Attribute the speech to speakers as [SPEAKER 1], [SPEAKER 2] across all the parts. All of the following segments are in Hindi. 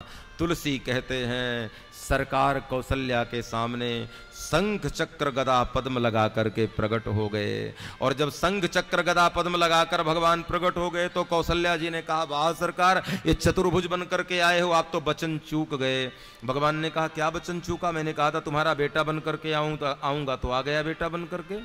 [SPEAKER 1] तुलसी कहते हैं सरकार कौशल्या के सामने शंख चक्र गदा पद्म लगा करके प्रकट हो गए। और जब शंख चक्र गदा पद्म लगाकर भगवान प्रकट हो गए तो कौशल्या जी ने कहा, वाह सरकार, ये चतुर्भुज बन करके आए हो, आप तो वचन चूक गए। भगवान ने कहा, क्या वचन चूका? मैंने कहा था तुम्हारा बेटा बन करके आऊंगा तो आ गया बेटा बन करके।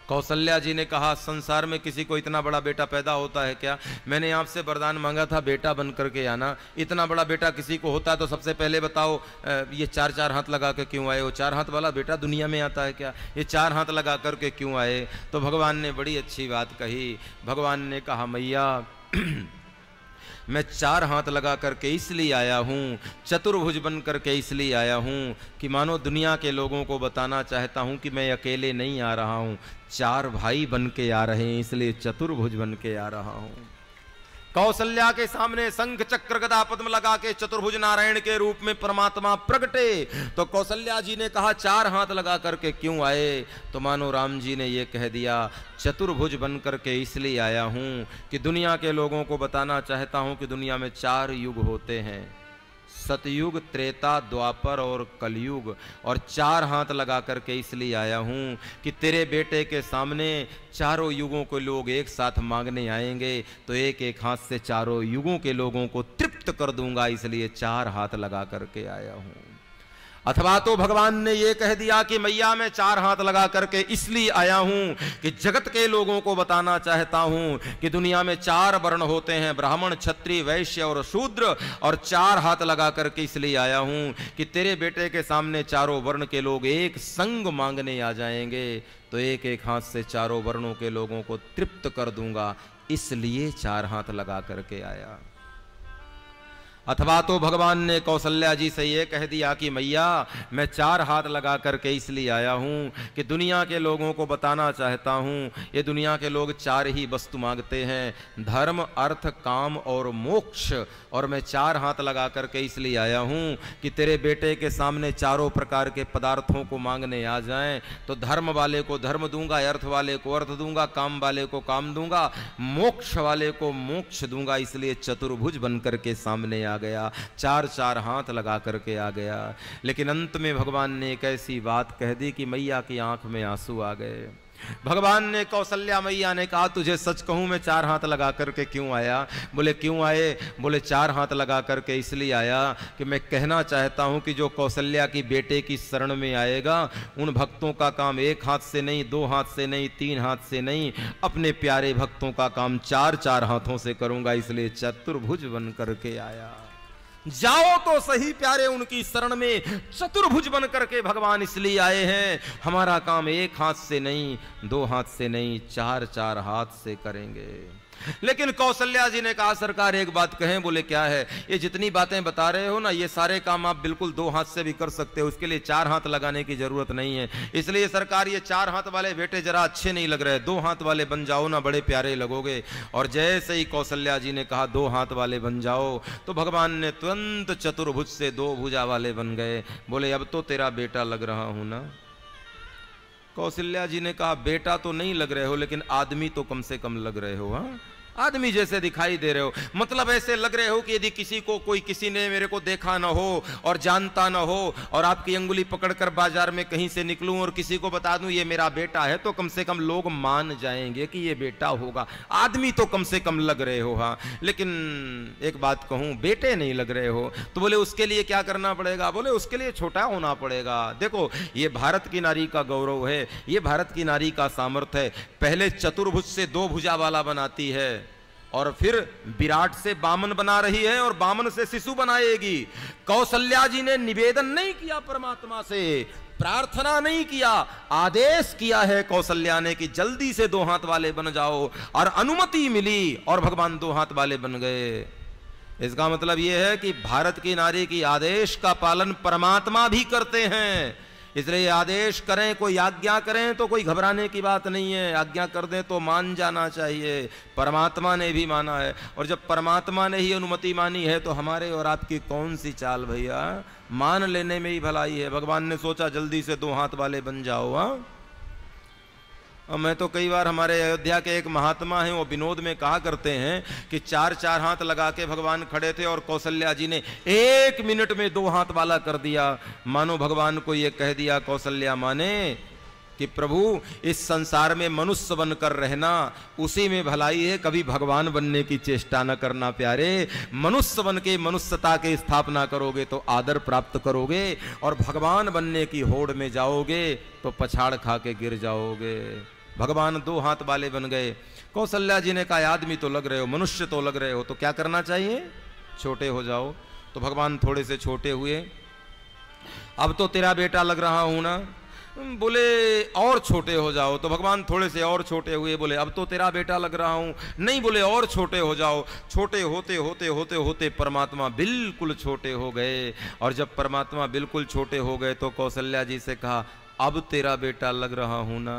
[SPEAKER 1] कौशल्या जी ने कहा, संसार में किसी को इतना बड़ा बेटा पैदा होता है क्या? मैंने आपसे वरदान मांगा था बेटा बन करके आना, इतना बड़ा बेटा किसी को होता है तो सबसे पहले बताओ ये चार चार हाथ लगा के क्यों आए हो? चार हाथ वाला बेटा दुनिया में आता है क्या? ये चार हाथ लगा करके क्यों आए? तो भगवान ने बड़ी अच्छी बात कही। भगवान ने कहा, मैया मैं चार हाथ लगा करके इसलिए आया हूँ, चतुर्भुज बन करके इसलिए आया हूँ कि मानो दुनिया के लोगों को बताना चाहता हूँ कि मैं अकेले नहीं आ रहा हूँ, चार भाई बन के आ रहे हैं, इसलिए चतुर्भुज बन के आ रहा हूँ। कौशल्या के सामने शंख चक्र गदा पद्म लगा के चतुर्भुज नारायण के रूप में परमात्मा प्रगटे। तो कौशल्या जी ने कहा, चार हाथ लगा करके क्यों आए? तो मानो राम जी ने ये कह दिया, चतुर्भुज बन करके इसलिए आया हूं कि दुनिया के लोगों को बताना चाहता हूं कि दुनिया में चार युग होते हैं, सतयुग, त्रेता, द्वापर और कलयुग। और चार हाथ लगा करके इसलिए आया हूं कि तेरे बेटे के सामने चारों युगों के लोग एक साथ मांगने आएंगे तो एक एक हाथ से चारों युगों के लोगों को तृप्त कर दूंगा, इसलिए चार हाथ लगा करके आया हूं। अथवा तो भगवान ने यह कह दिया कि मैया मैं चार हाथ लगा करके इसलिए आया हूं कि जगत के लोगों को बताना चाहता हूं कि दुनिया में चार वर्ण होते हैं, ब्राह्मण, क्षत्रिय, वैश्य और शूद्र। और चार हाथ लगा करके इसलिए आया हूं कि तेरे बेटे के सामने चारों वर्ण के लोग एक संग मांगने आ जाएंगे तो एक एक हाथ से चारों वर्णों के लोगों को तृप्त कर दूंगा, इसलिए चार हाथ लगा करके आया। अथवा तो भगवान ने कौशल्या जी से ये कह दिया कि मैया मैं चार हाथ लगा करके इसलिए आया हूँ कि दुनिया के लोगों को बताना चाहता हूँ, ये दुनिया के लोग चार ही वस्तु मांगते हैं, धर्म, अर्थ, काम और मोक्ष। और मैं चार हाथ लगा करके इसलिए आया हूँ कि तेरे बेटे के सामने चारों प्रकार के पदार्थों को मांगने आ जाएं तो धर्म वाले को धर्म दूंगा, अर्थ वाले को अर्थ दूंगा, काम वाले को काम दूंगा, मोक्ष वाले को मोक्ष दूंगा, इसलिए चतुर्भुज बन करके सामने आ गया, चार चार हाथ लगा करके आ गया। लेकिन अंत में भगवान ने एक ऐसी बात कह दी कि मैया की आंख में आंसू आ गए। भगवान ने कौशल्या मैया ने कहा, तुझे सच कहूं मैं चार हाथ लगा करके क्यों आया? बोले क्यों आए? बोले चार हाथ लगा करके इसलिए आया कि मैं कहना चाहता हूं कि जो कौशल्या की बेटे की शरण में आएगा उन भक्तों का काम एक हाथ से नहीं, दो हाथ से नहीं, तीन हाथ से नहीं, अपने प्यारे भक्तों का काम चार चार हाथों से करूंगा, इसलिए चतुर्भुज बन करके आया। जाओ तो सही प्यारे उनकी शरण में, चतुर्भुज बन करके भगवान इसलिए आए हैं, हमारा काम एक हाथ से नहीं, दो हाथ से नहीं, चार चार हाथ से करेंगे। लेकिन कौशल्या जी ने कहा, सरकार एक बात कहें? बोले क्या है? ये जितनी बातें बता रहे हो ना, ये सारे काम आप बिल्कुल दो हाथ से भी कर सकते हो, उसके लिए चार हाथ लगाने की जरूरत नहीं है। इसलिए सरकार ये चार हाथ वाले बेटे जरा अच्छे नहीं लग रहे, दो हाथ वाले बन जाओ ना, बड़े प्यारे लगोगे। और जैसे ही कौशल्या जी ने कहा दो हाथ वाले बन जाओ तो भगवान ने तुरंत चतुर्भुज से दो भुजा वाले बन गए। बोले अब तो तेरा बेटा लग रहा हूं ना? कौशल्या जी ने कहा, बेटा तो नहीं लग रहे हो लेकिन आदमी तो कम से कम लग रहे हो। हाँ, आदमी जैसे दिखाई दे रहे हो, मतलब ऐसे लग रहे हो कि यदि किसी ने मेरे को देखा ना हो और जानता ना हो और आपकी अंगुली पकड़कर बाजार में कहीं से निकलूं और किसी को बता दूं ये मेरा बेटा है तो कम से कम लोग मान जाएंगे कि ये बेटा होगा। आदमी तो कम से कम लग रहे हो। हाँ, लेकिन एक बात कहूं, बेटे नहीं लग रहे हो। तो बोले उसके लिए क्या करना पड़ेगा? बोले उसके लिए छोटा होना पड़ेगा। देखो ये भारत की नारी का गौरव है, ये भारत की नारी का सामर्थ्य है। पहले चतुर्भुज से दो भुजा वाला बनाती है और फिर विराट से वामन बना रही है और वामन से शिशु बनाएगी। कौशल्या जी ने निवेदन नहीं किया परमात्मा से, प्रार्थना नहीं किया, आदेश किया है कौशल्या ने कि जल्दी से दो हाथ वाले बन जाओ, और अनुमति मिली और भगवान दो हाथ वाले बन गए। इसका मतलब यह है कि भारत की नारी की आदेश का पालन परमात्मा भी करते हैं। इसलिए आदेश करें, कोई आज्ञा करें तो कोई घबराने की बात नहीं है, आज्ञा कर दें तो मान जाना चाहिए। परमात्मा ने भी माना है, और जब परमात्मा ने ही अनुमति मानी है तो हमारे और आपकी कौन सी चाल भैया, मान लेने में ही भलाई है। भगवान ने सोचा जल्दी से दो हाथ वाले बन जाओ। हाँ, और मैं तो कई बार हमारे अयोध्या के एक महात्मा हैं, वो विनोद में कहा करते हैं कि 4-4 हाथ लगा के भगवान खड़े थे और कौशल्या जी ने 1 मिनट में 2 हाथ वाला कर दिया। मानो भगवान को ये कह दिया कौशल्या माँ ने कि प्रभु इस संसार में मनुष्य बनकर रहना, उसी में भलाई है, कभी भगवान बनने की चेष्टा न करना प्यारे। मनुष्य बन के मनुष्यता की स्थापना करोगे तो आदर प्राप्त करोगे, और भगवान बनने की होड़ में जाओगे तो पछाड़ खा के गिर जाओगे। भगवान 2 हाथ वाले बन गए। कौशल्या जी ने कहा आदमी तो लग रहे हो, मनुष्य तो लग रहे हो, तो क्या करना चाहिए? छोटे हो जाओ। तो भगवान थोड़े से छोटे हुए। अब तो तेरा बेटा लग रहा हूं ना, बोले और छोटे हो जाओ। तो भगवान थोड़े से और छोटे हुए, बोले अब तो तेरा बेटा लग रहा हूं, नहीं, बोले और छोटे हो जाओ। छोटे होते होते होते होते परमात्मा बिल्कुल छोटे हो गए। और जब परमात्मा बिल्कुल छोटे हो गए तो कौशल्या जी से कहा अब तेरा बेटा लग रहा हूं ना।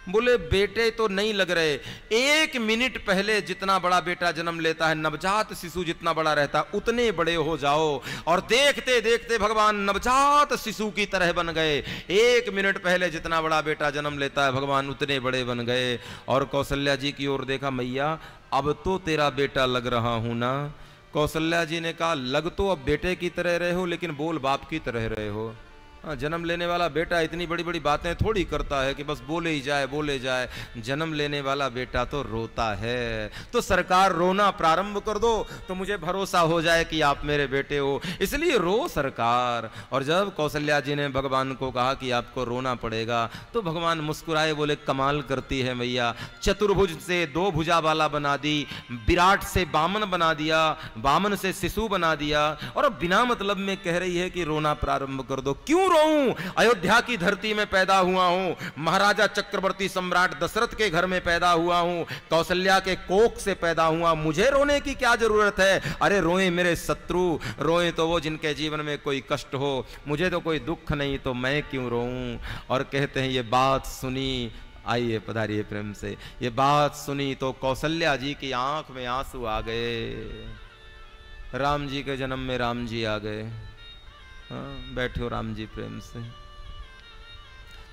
[SPEAKER 1] बोले बेटे तो नहीं लग रहे, 1 मिनट पहले जितना बड़ा बेटा जन्म लेता है, नवजात शिशु जितना बड़ा रहता है, उतने बड़े हो जाओ। और देखते देखते भगवान नवजात शिशु की तरह बन गए। 1 मिनट पहले जितना बड़ा बेटा जन्म लेता है, भगवान उतने बड़े बन गए। और कौशल्या जी की ओर देखा, मैया अब तो तेरा बेटा लग रहा हूं ना। कौशल्या जी ने कहा लग तो अब बेटे की तरह रहे हो, लेकिन बोल बाप की तरह रहे हो। जन्म लेने वाला बेटा इतनी बड़ी बड़ी बातें थोड़ी करता है कि बस बोले ही जाए बोले जाए। जन्म लेने वाला बेटा तो रोता है। तो सरकार रोना प्रारंभ कर दो तो मुझे भरोसा हो जाए कि आप मेरे बेटे हो, इसलिए रो सरकार। और जब कौशल्या जी ने भगवान को कहा कि आपको रोना पड़ेगा, तो भगवान मुस्कुराए, बोले कमाल करती है मैया, चतुर्भुज से 2 भुजा वाला बना दी, विराट से वामन बना दिया, वामन से शिशु बना दिया, और अब बिना मतलब में कह रही है कि रोना प्रारंभ कर दो। क्यों रोऊं? अयोध्या की धरती में पैदा हुआ हूं, महाराजा चक्रवर्ती सम्राट दशरथ के घर में पैदा हुआ हूं, कौशल्या के कोख से पैदा हुआ, मुझे रोने की क्या जरूरत है? अरे रोए मेरे शत्रु, रोए तो वो जिनके जीवन में कोई कष्ट हो, मुझे तो कोई दुख नहीं, तो मैं क्यों रोऊं? और कहते हैं ये बात सुनी, आइए पधारिए प्रेम से, ये बात सुनी तो कौशल्या जी की आंख में आंसू आ गए। राम जी के जन्म में राम जी आ गए। बैठे हो राम जी प्रेम से।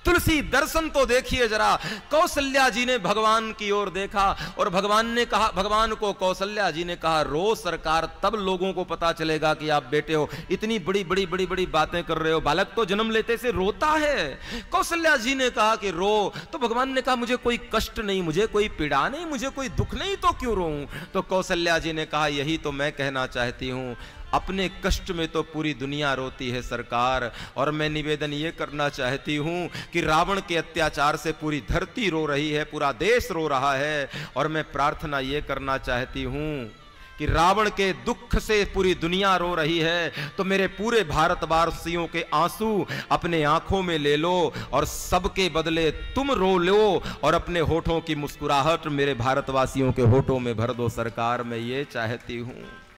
[SPEAKER 1] तुलसी दर्शन तो देखिए जरा। कौशल्या जी ने भगवान की ओर देखा और भगवान ने कहा, भगवान को कौशल्या जी ने कहा रो सरकार, तब लोगों को पता चलेगा कि आप बेटे हो। इतनी बड़ी बड़ी बड़ी बड़ी बातें कर रहे हो, बालक तो जन्म लेते से रोता है। कौशल्या जी ने कहा कि रो, तो भगवान ने कहा मुझे कोई कष्ट नहीं, मुझे कोई पीड़ा नहीं, मुझे कोई दुख नहीं, तो क्यों रोऊं? तो कौशल्या जी ने कहा यही तो मैं कहना चाहती हूं, अपने कष्ट में तो पूरी दुनिया रोती है सरकार, और मैं निवेदन ये करना चाहती हूँ कि रावण के अत्याचार से पूरी धरती रो रही है, पूरा देश रो रहा है, और मैं प्रार्थना ये करना चाहती हूँ कि रावण के दुख से पूरी दुनिया रो रही है, तो मेरे पूरे भारतवासियों के आंसू अपने आंखों में ले लो और सबके बदले तुम रो लो, और अपने होठों की मुस्कुराहट मेरे भारतवासियों के होठों में भर दो सरकार, मैं ये चाहती हूँ।